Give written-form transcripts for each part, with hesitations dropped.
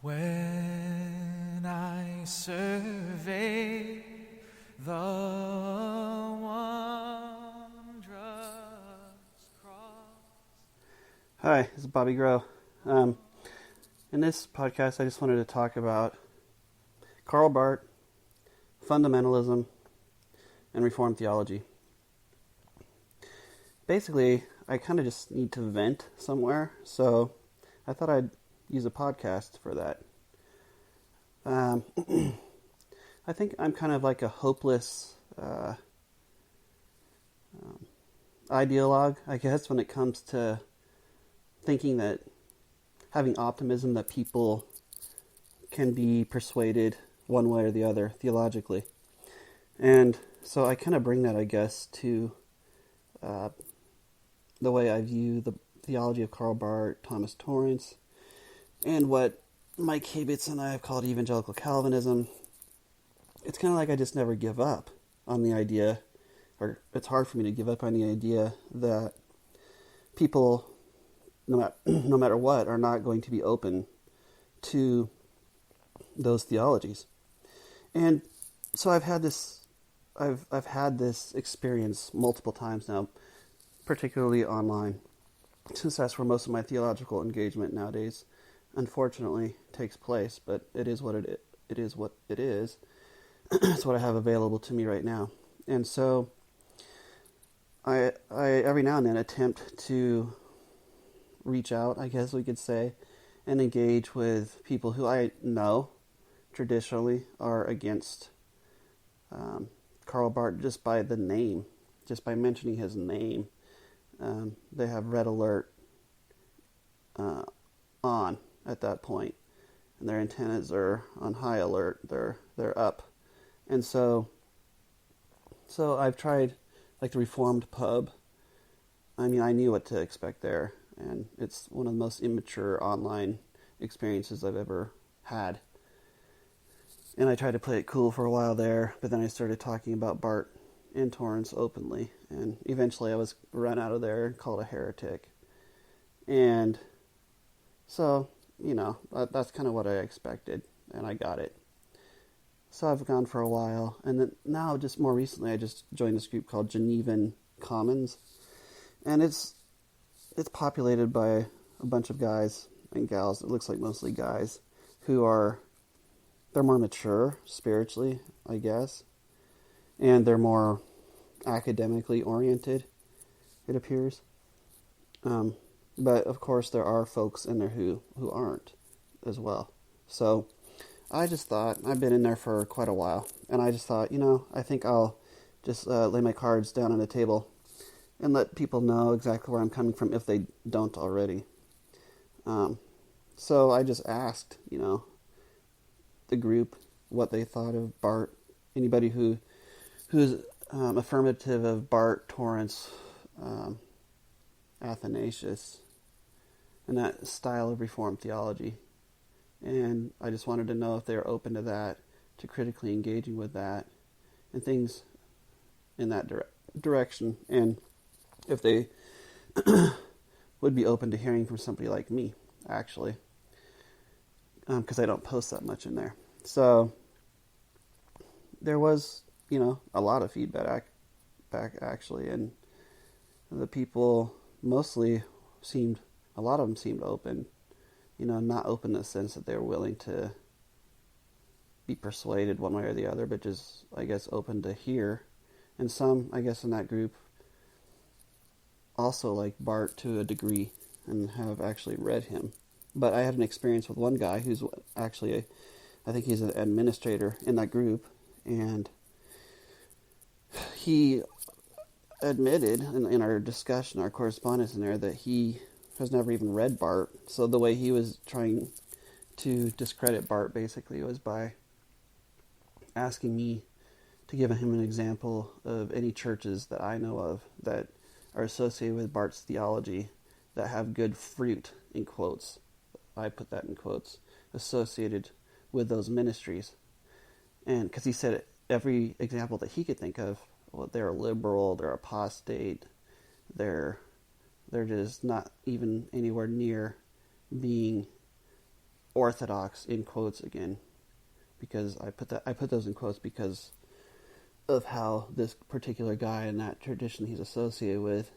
When I survey the wondrous cross. Hi, this is Bobby Grow. In this podcast, I just wanted to talk about Karl Barth, fundamentalism, and Reformed theology. Basically, I kind of just need to vent somewhere, so I thought I'd use a podcast for that. I think I'm kind of like a hopeless ideologue, I guess, when it comes to thinking that having optimism that people can be persuaded one way or the other theologically. And so I kind of bring that, I guess, to the way I view the theology of Karl Barth, Thomas Torrance, and what Mike Habitz and I have called evangelical Calvinism. It's kind of like I just never give up on the idea, or it's hard for me to give up on the idea that people, no matter what, are not going to be open to those theologies. And so I've had this experience multiple times now, particularly online, since that's where most of my theological engagement nowadays, unfortunately, takes place. But it is what it is. It's what I have available to me right now. And so I every now and then attempt to reach out, I guess we could say, and engage with people who I know traditionally are against Karl Barth just by the name, just by mentioning his name. They have red alert on at that point, and their antennas are on high alert. They're up, and so I've tried, like the Reformed pub. I mean, I knew what to expect there, and it's one of the most immature online experiences I've ever had. And I tried to play it cool for a while there, but then I started talking about Barth and Torrance openly, and eventually I was run out of there and called a heretic. And so, that's kind of what I expected, and I got it. So I've gone for a while, and then now, just more recently, I just joined this group called Genevan Commons, and it's populated by a bunch of guys and gals. It looks like mostly guys they're more mature spiritually, I guess, and they're more academically oriented, it appears. But of course, there are folks in there who aren't as well. So I just thought, I've been in there for quite a while, and I just thought, I think I'll just lay my cards down on the table and let people know exactly where I'm coming from if they don't already. So I just asked, the group what they thought of Barth. Anybody who's affirmative of Barth, Torrance, Athanasius, and that style of Reformed theology. And I just wanted to know if they were open to that, to critically engaging with that, and things in that direction, and if they would be open to hearing from somebody like me, actually, because I don't post that much in there. So there was, a lot of feedback back actually, and the people mostly a lot of them seemed open, not open in the sense that they were willing to be persuaded one way or the other, but just, I guess, open to hear. And some, I guess, in that group also like Barth to a degree and have actually read him. But I had an experience with one guy who's actually, I think he's an administrator in that group, and he admitted in our discussion, our correspondence in there, that he has never even read Barth. So the way he was trying to discredit Barth basically was by asking me to give him an example of any churches that I know of that are associated with Barth's theology that have good fruit, in quotes. I put that in quotes, associated with those ministries. And because he said every example that he could think of, well, they're liberal, they're apostate, they're just not even anywhere near being orthodox in quotes again, because I put those in quotes because of how this particular guy and that tradition he's associated with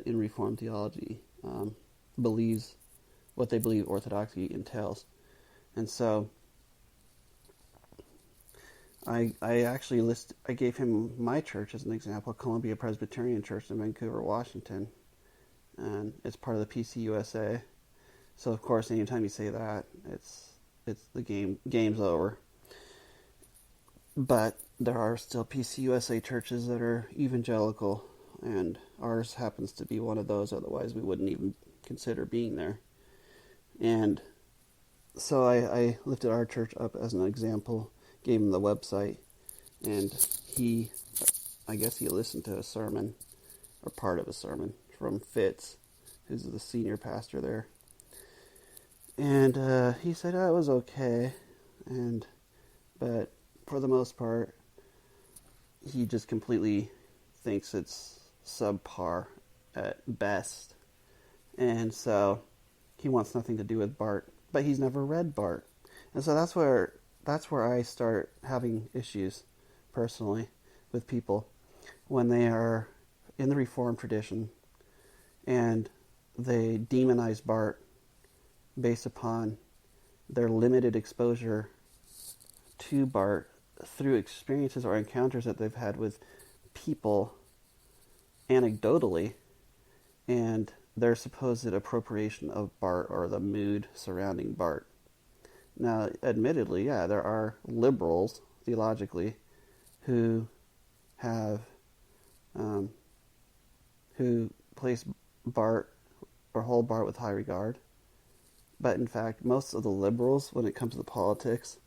in Reformed theology believes what they believe orthodoxy entails. And so I gave him my church as an example, Columbia Presbyterian Church in Vancouver, Washington, and it's part of the PCUSA. So of course, anytime you say that, it's the game's over. But there are still PCUSA churches that are evangelical, and ours happens to be one of those. Otherwise, we wouldn't even consider being there. And so I lifted our church up as an example, gave him the website, and I guess he listened to a sermon, or part of a sermon, from Fitz, who's the senior pastor there. And he said, it was okay, but for the most part, he just completely thinks it's subpar at best. And so he wants nothing to do with Barth, but he's never read Barth. And so that's where I start having issues personally with people when they are in the Reformed tradition and they demonize Barth based upon their limited exposure to Barth through experiences or encounters that they've had with people anecdotally, and their supposed appropriation of Barth or the mood surrounding Barth. Now, admittedly, yeah, there are liberals, theologically, who have, who place Barth or hold Barth with high regard. But in fact, most of the liberals, when it comes to politics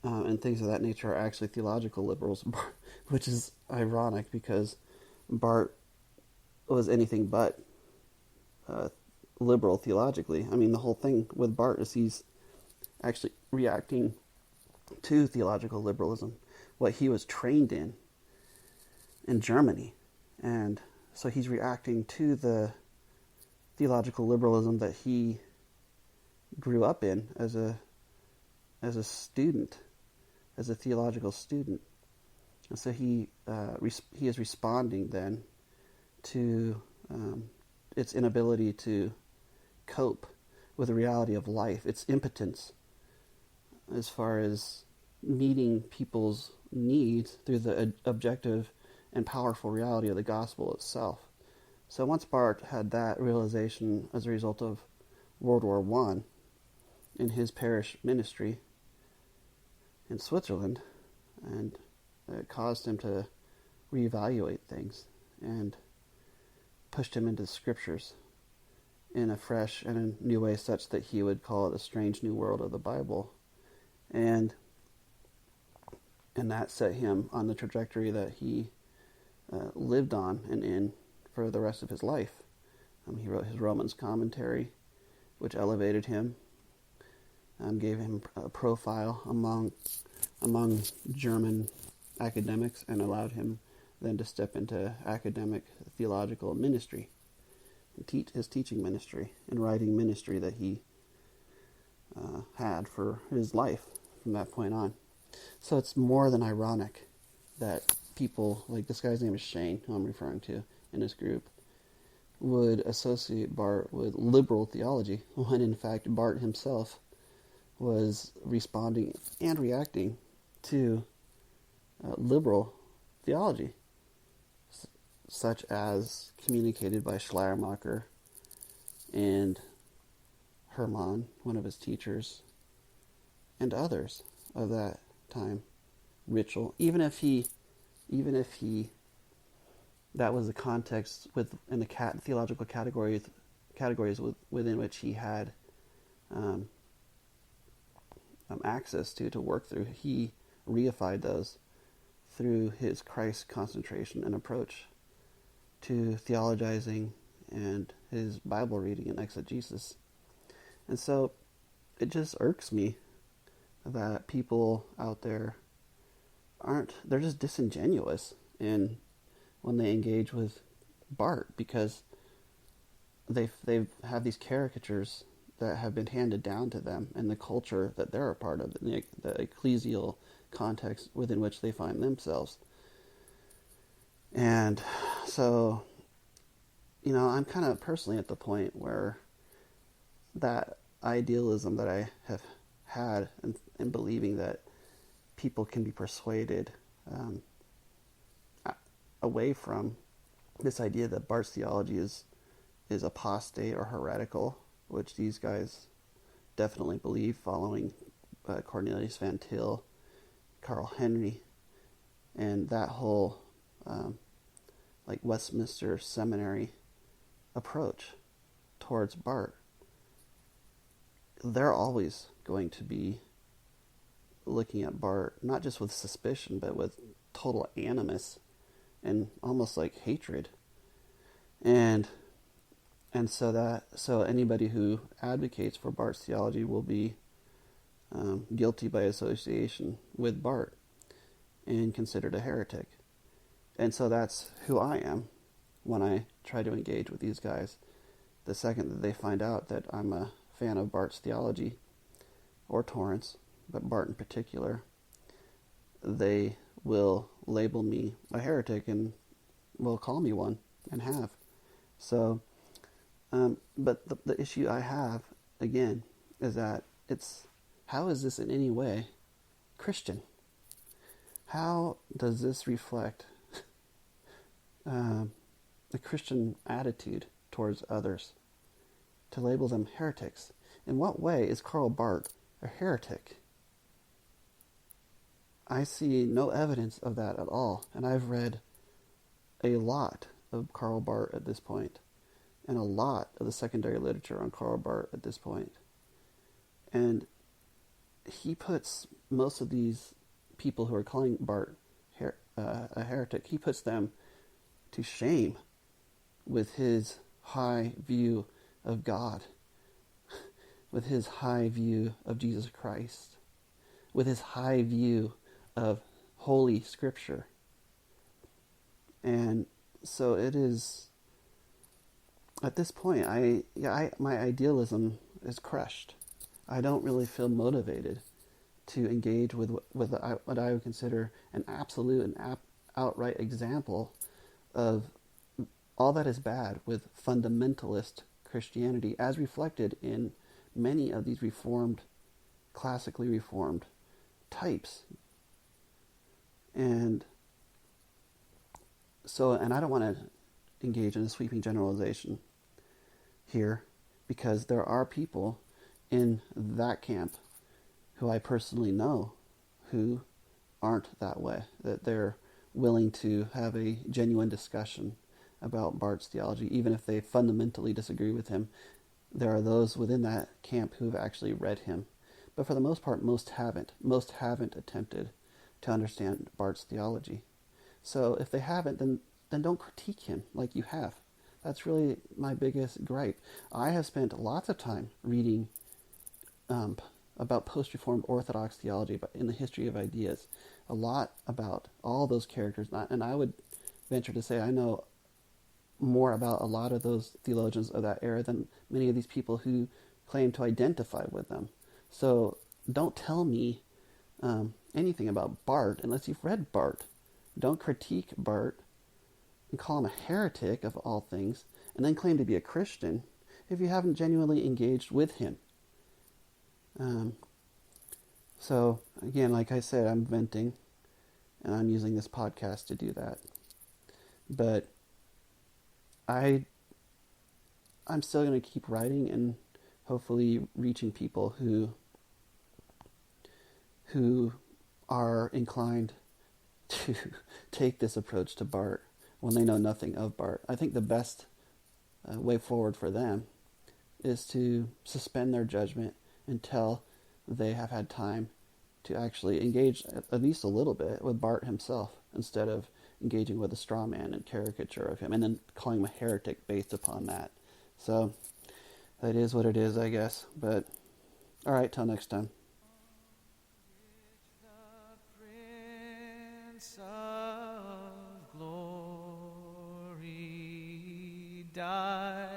and things of that nature, are actually theological liberals, which is ironic because Barth was anything but liberal theologically. I mean, the whole thing with Barth is he's actually reacting to theological liberalism, what he was trained in Germany. And so he's reacting to the theological liberalism that he grew up in as a student, as a theological student. And so he is responding then to its inability to cope with the reality of life, its impotence as far as meeting people's needs through the objective and powerful reality of the gospel itself. So once Barth had that realization as a result of World War I in his parish ministry in Switzerland, and it caused him to reevaluate things and pushed him into the scriptures in a fresh and a new way, such that he would call it a strange new world of the Bible. And that set him on the trajectory that he lived on and in for the rest of his life. He wrote his Romans commentary, which elevated him, gave him a profile among German academics, and allowed him then to step into academic theological ministry, and his teaching ministry and writing ministry that he had for his life from that point on. So it's more than ironic that people, like this guy's name is Shane, who I'm referring to in this group, would associate Barth with liberal theology, when in fact Barth himself was responding and reacting to liberal theology, such as communicated by Schleiermacher and Hermann, one of his teachers, and others of that time. Ritschl, even if he that was the context in the theological categories within which he had access to work through, he reified those through his Christ concentration and approach to theologizing and his Bible reading and exegesis. And so it just irks me that people out there they're just disingenuous when they engage with Barth, because they have these caricatures that have been handed down to them and the culture that they're a part of, the ecclesial context within which they find themselves. And so, I'm kind of personally at the point where that idealism that I have had in believing that people can be persuaded away from this idea that Barth's theology is apostate or heretical, which these guys definitely believe, following Cornelius Van Til, Carl Henry, and that whole Westminster Seminary approach towards Barth. They're always going to be looking at Barth not just with suspicion, but with total animus and almost like hatred. And so anybody who advocates for Barth's theology will be guilty by association with Barth and considered a heretic. And so that's who I am when I try to engage with these guys. The second that they find out that I'm a fan of Barth's theology, or Torrance, but Barth in particular, they will label me a heretic and will call me one, and have. So, but the issue I have, again, is that how is this in any way Christian? How does this reflect the Christian attitude towards others, to label them heretics? In what way is Karl Barth a heretic? I see no evidence of that at all, and I've read a lot of Karl Barth at this point, and a lot of the secondary literature on Karl Barth at this point. And he puts most of these people who are calling Barth a heretic, he puts them to shame with his high view of God, with his high view of Jesus Christ, with his high view of Holy Scripture. And so it is, at this point, my idealism is crushed. I don't really feel motivated to engage with what I would consider an absolute and outright example of all that is bad with fundamentalist Christianity, as reflected in many of these classically reformed types. And I don't want to engage in a sweeping generalization here, because there are people in that camp who I personally know who aren't that way, that they're willing to have a genuine discussion about Barth's theology, even if they fundamentally disagree with him. There are those within that camp who've actually read him. But for the most part, most haven't. Most haven't attempted to understand Barth's theology. So if they haven't, then don't critique him like you have. That's really my biggest gripe. I have spent lots of time reading about post-Reformed Orthodox theology in the history of ideas. A lot about all those characters. And I would venture to say I know more about a lot of those theologians of that era than many of these people who claim to identify with them. So don't tell me anything about Barth unless you've read Barth. Don't critique Barth and call him a heretic of all things, and then claim to be a Christian if you haven't genuinely engaged with him. So again, like I said, I'm venting, and I'm using this podcast to do that. But I'm still going to keep writing and hopefully reaching people who are inclined to take this approach to Barth when they know nothing of Barth. I think the best way forward for them is to suspend their judgment until they have had time to actually engage at least a little bit with Barth himself, instead of engaging with a straw man and caricature of him and then calling him a heretic based upon that. So that is what it is, I guess. But all right, till next time. Prince of Glory died.